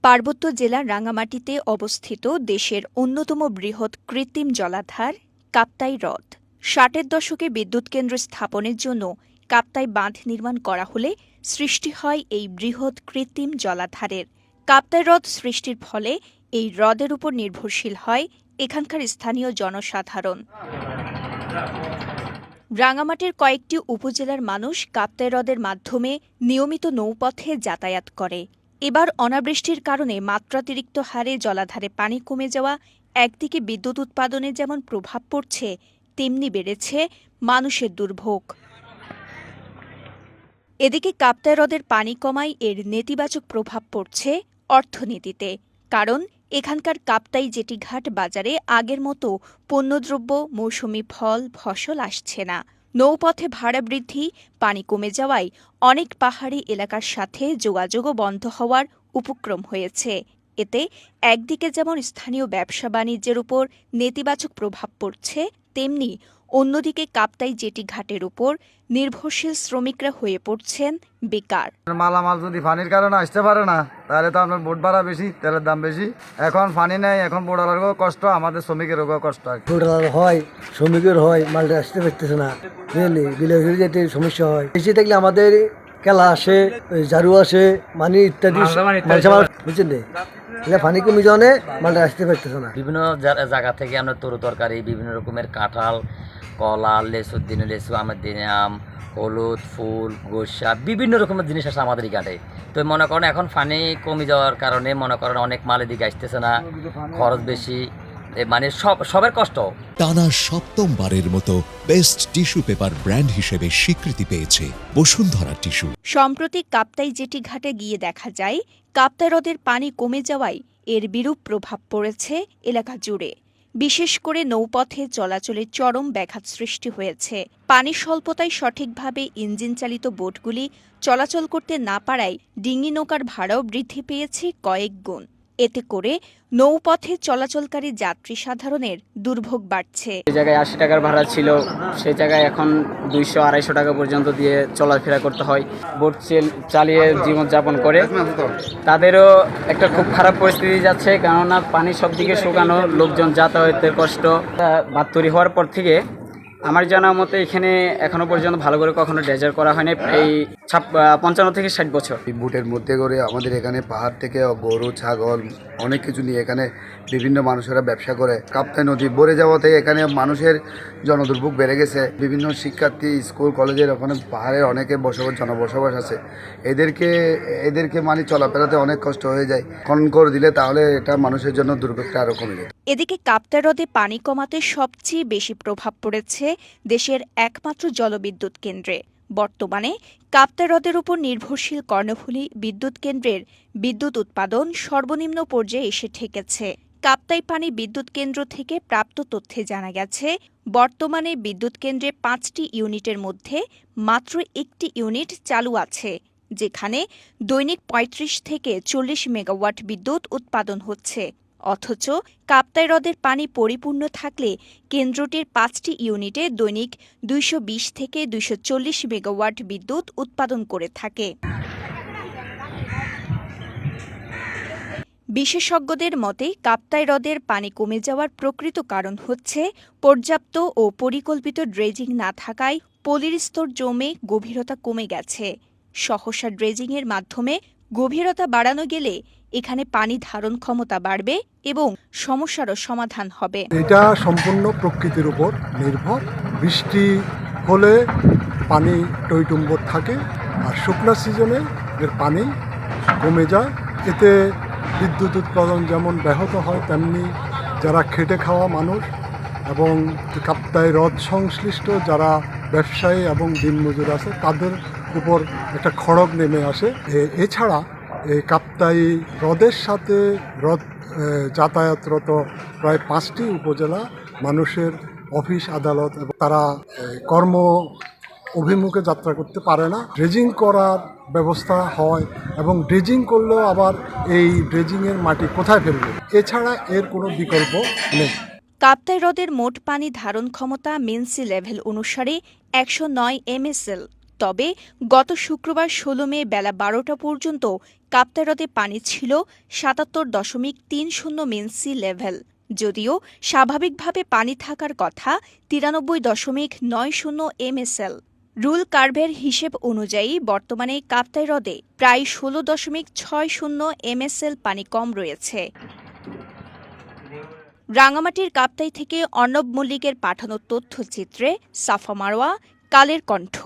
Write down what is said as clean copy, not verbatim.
পার্বত্য জেলার রাঙামাটিতে অবস্থিত দেশের অন্যতম বৃহৎ কৃত্রিম জলাধার কাপ্তাই হ্রদ। ৬০-এর দশকে বিদ্যুৎ কেন্দ্র স্থাপনের জন্য কাপ্তাই বাঁধ নির্মাণ করা হলে সৃষ্টি হয় এই বৃহৎ কৃত্রিম জলাধারের। কাপ্তাই হ্রদ সৃষ্টির ফলে এই হ্রদের উপর নির্ভরশীল হয় এখানকার স্থানীয় জনসাধারণ। রাঙামাটির কয়েকটি উপজেলার মানুষ কাপ্তাই হ্রদের মাধ্যমে নিয়মিত নৌপথে যাতায়াত করে। এবার অনাবৃষ্টির কারণে মাত্রাতিরিক্ত হারে জলাধারে পানি কমে যাওয়া একদিকে বিদ্যুৎ উৎপাদনে যেমন প্রভাব পড়ছে, তেমনি বেড়েছে মানুষের দুর্ভোগ। এদিকে কাপ্তাই হ্রদের পানি কমায় এর নেতিবাচক প্রভাব পড়ছে অর্থনীতিতে। কারণ এখানকার কাপ্তাই জেটিঘাট বাজারে আগের মতো পণ্যদ্রব্য, মৌসুমি ফল, ফসল আসছে না। নৌপথে ভাড়া বৃদ্ধি, পানি কমে যাওয়ায় অনেক পাহাড়ি এলাকার সাথে যোগাযোগও বন্ধ হওয়ার উপক্রম হয়েছে। এতে একদিকে যেমন স্থানীয় ব্যবসা বাণিজ্যের উপর নেতিবাচক প্রভাব পড়ছে, তেমনি অন্যদিকে কাপ্তাই জেটিঘাটের উপর নির্ভরশীল শ্রমিকরা হয়ে পড়ছেন বেকার। মালামাল যদি পানির কারণে আসতে পারে না, তাহলে তো আপনার বোট ভাড়া বেশি, তেলের দাম বেশি। এখন পানি নেই, এখন বোটালারও কষ্ট, আমাদের শ্রমিকেরও কষ্ট। বোটালার হয়, শ্রমিকের হয়, মালটা আসতে পারতেছে না, বুঝলি, বিলের যেতে সমস্যা হয়। বেশি থাকলে আমাদের কেলা আসে, ঝাড়ু আসে, মানি ইত্যাদি বুঝছেন, পানি কমে যাওয়া মালটা আসতে পারতেছে না। বিভিন্ন জায়গা থেকে আমরা তরু তরকারি, বিভিন্ন রকমের কাঁঠাল, কলা, লেসুর দিনে লেসু, আমের দিনে আম, হলুদ, ফুল, গোসা, বিভিন্ন রকমের জিনিস আসে আমাদের ঘাটে। তো মনে করেন এখন পানি কমে যাওয়ার কারণে মনে করেন অনেক মাল এদিকে আসতেছে না, খরচ বেশি, মানে সবার কষ্ট। টানা সপ্তমবারের মতো বেস্ট টিস্যু পেপার ব্র্যান্ড হিসেবে স্বীকৃতি পেয়েছে বসুন্ধরা টিস্যু। সম্প্রতি কাপ্তাই জেটিঘাটে গিয়ে দেখা যায় কাপ্তাই হ্রদের পানি কমে যাওয়ায় এর বিরূপ প্রভাব পড়েছে এলাকা জুড়ে। বিশেষ করে নৌপথে চলাচলের চরম ব্যাঘাত সৃষ্টি হয়েছে। পানি স্বল্পতায় সঠিকভাবে ইঞ্জিন চালিত বোটগুলি চলাচল করতে না পারায় ডিঙি নৌকার ভাড়াও বৃদ্ধি পেয়েছে কয়েক গুণ। এতে করে নৌপথে চলাচলকারী যাত্রী সাধারণের দুর্ভোগ বাড়ছে। যে জায়গায় ৮০ টাকার ভাড়া ছিল, সেই জায়গায় এখন ২০০-২৫০ টাকা পর্যন্ত দিয়ে চলাফেরা করতে হয়। বোট চালিয়ে জীবনযাপন করে তাদেরও একটা খুব খারাপ পরিস্থিতি যাচ্ছে, কেননা পানি সব দিকে শুকানো, লোকজন যাতায়াতের কষ্ট। বাঁধ তৈরি হওয়ার পর থেকে আমার জানা মতে এখানে এখনো পর্যন্ত ভালো করে কখনো ড্রেজার করা হয়নি, এই ৫৫ থেকে ৬০ বছর। এই বুটের মধ্যে করে আমাদের এখানে পাহাড় থেকে গরু, ছাগল অনেক কিছু নিয়ে এখানে বিভিন্ন মানুষেরা ব্যবসা করে। কাপ্তাই নদী ভরে যাওয়াতে এখানে মানুষের জনদুর্ভোগ বেড়ে গেছে। বিভিন্ন শিক্ষার্থী, স্কুল, কলেজের ওখানে পাহাড়ের অনেকে জনবসবাস আছে, এদেরকে মানে চলাফেরাতে অনেক কষ্ট হয়ে যায়। খনন করে দিলে তাহলে এটা মানুষের জন্য দুর্ভোগটা আরও কমে যেত। এদিকে কাপ্তাই হ্রদে পানি কমাতে সবচেয়ে বেশি প্রভাব পড়েছে দেশের একমাত্র জলবিদ্যুৎ কেন্দ্রে। বর্তমানে কাপ্তাই হ্রদের উপর নির্ভরশীল কর্ণফুলী বিদ্যুৎ কেন্দ্রের বিদ্যুৎ উৎপাদন সর্বনিম্ন পর্যায়ে এসে ঠেকেছে। কাপ্তাই পানি বিদ্যুৎ কেন্দ্র থেকে প্রাপ্ত তথ্যে জানা গেছে, বর্তমানে বিদ্যুৎ কেন্দ্রে ৫টি ইউনিটের মধ্যে মাত্র একটি ইউনিট চালু আছে, যেখানে দৈনিক ৩৫ থেকে ৪০ মেগাওয়াট বিদ্যুৎ উৎপাদন হচ্ছে। অথচ কাপ্তাই হ্রদের পানি পরিপূর্ণ থাকলে কেন্দ্রটির ৫টি ইউনিটে দৈনিক ২২০ থেকে ২৪০ মেগাওয়াট বিদ্যুৎ উৎপাদন করে থাকে। বিশেষজ্ঞদের মতে কাপ্তাই হ্রদের পানি কমে যাওয়ার প্রকৃত কারণ হচ্ছে পর্যাপ্ত ও পরিকল্পিত ড্রেজিং না থাকায় পলির স্তর জমে গভীরতা কমে গেছে। সহসা ড্রেজিংয়ের মাধ্যমে গভীরতা বাড়ানো গেলে এখানে পানি ধারণ ক্ষমতা বাড়বে এবং সমস্যারও সমাধান হবে। এটা সম্পূর্ণ প্রকৃতির উপর নির্ভর। বৃষ্টি হলে পানি টইটুম্বর থাকে, আর শুকনা সিজনে এর পানি কমে যায়। এতে বিদ্যুৎ উৎপাদন যেমন ব্যাহত হয়, তেমনি যারা খেটে খাওয়া মানুষ এবং কাপ্তাই হ্রদ সংশ্লিষ্ট যারা ব্যবসায়ী এবং দিনমজুর আছে, তাদের উপর একটা খড়গ নেমে আসে। এছাড়া এই কাপ্তাই হ্রদের সাথে যাতায়াতরত প্রায় 5টি উপজেলা মানুষের অফিস, আদালত, এবং তারা কর্ম অভিমুখে যাত্রা করতে পারে না। ড্রেজিং করার ব্যবস্থা হয়, এবং ড্রেজিং করলেও আবার এই ড্রেজিংয়ের মাটি কোথায় ফেলবে, এছাড়া এর কোনো বিকল্প নেই। কাপ্তাই হ্রদের মোট পানি ধারণ ক্ষমতা মিনসি লেভেল অনুসারে 109 MSL। তবে গত শুক্রবার ১৬ মে বেলা ১২টা পর্যন্ত কাপ্তাই হ্রদে পানি ছিল ৭৭.৩০ মিন সি লেভেল। যদিও স্বাভাবিকভাবে পানি থাকার কথা ৯৩.৯০ MSL। রুল কার্ভের হিসেব অনুযায়ী বর্তমানে কাপ্তাই হ্রদে প্রায় ১৬.৬০ MSL পানি কম রয়েছে। রাঙামাটির কাপ্তাই থেকে অর্ণব মল্লিকের পাঠানো তথ্যচিত্রে সাফা মারওয়া, কালের কণ্ঠ।